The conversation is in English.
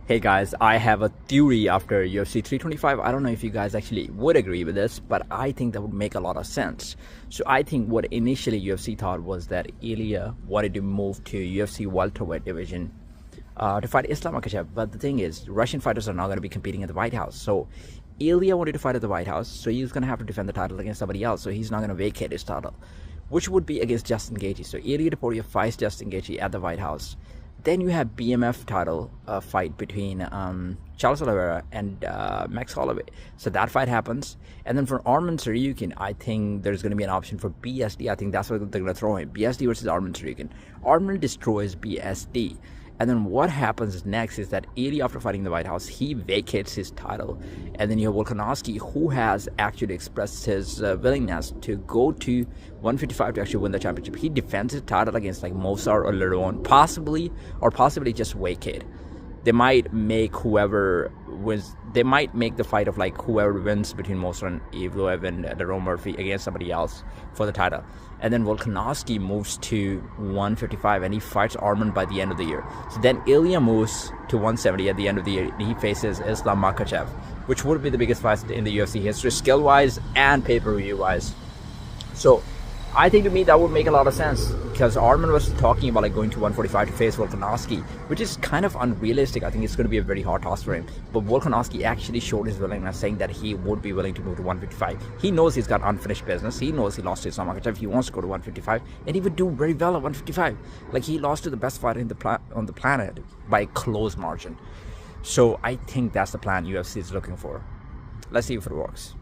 Hey guys, I have a theory after UFC 325. I don't know if you guys actually would agree with this, but I think that would make a lot of sense. So I think what initially UFC thought was that Ilya wanted to move to UFC welterweight division to fight Islam Makhachev. But the thing is, Russian fighters are not going to be competing at the White House. So Ilya wanted to fight at the White House, so he's going to have to defend the title against somebody else. So he's not going to vacate his title, which would be against Justin Gaethje. So Ilya Topuria fights Justin Gaethje at the White House. Then you have BMF title fight between Charles Oliveira and Max Holloway. So that fight happens. And then for Arman Tsarukyan, I think there's going to be an option for BSD. I think that's what they're going to throw in. BSD versus Arman Tsarukyan. Arman destroys BSD. And then what happens next is that Ilya, after fighting the White House, he vacates his title. And then you have Volkanovski, who has actually expressed his willingness to go to 155 to actually win the championship. He defends his title against like Mosar or Lerone, possibly just vacate. They might make whoever wins. They might make the fight of like whoever wins between Mosar and Evloev and Lerone Murphy against somebody else for the title. And then Volkanovski moves to 155 and he fights Arman by the end of the year. So then Ilya moves to 170 at the end of the year. He faces Islam Makhachev, which would be the biggest fight in the UFC history, skill-wise and pay-per-view-wise. So I think to me that would make a lot of sense because Arman was talking about like going to 145 to face Volkanovski, which is kind of unrealistic. I think it's going to be a very hard task for him. But Volkanovski actually showed his willingness, saying that he would be willing to move to 155. He knows he's got unfinished business. He knows he lost to Islam Makhachev. He wants to go to 155, and he would do very well at 155. Like he lost to the best fighter on the planet by a close margin. So I think that's the plan UFC is looking for. Let's see if it works.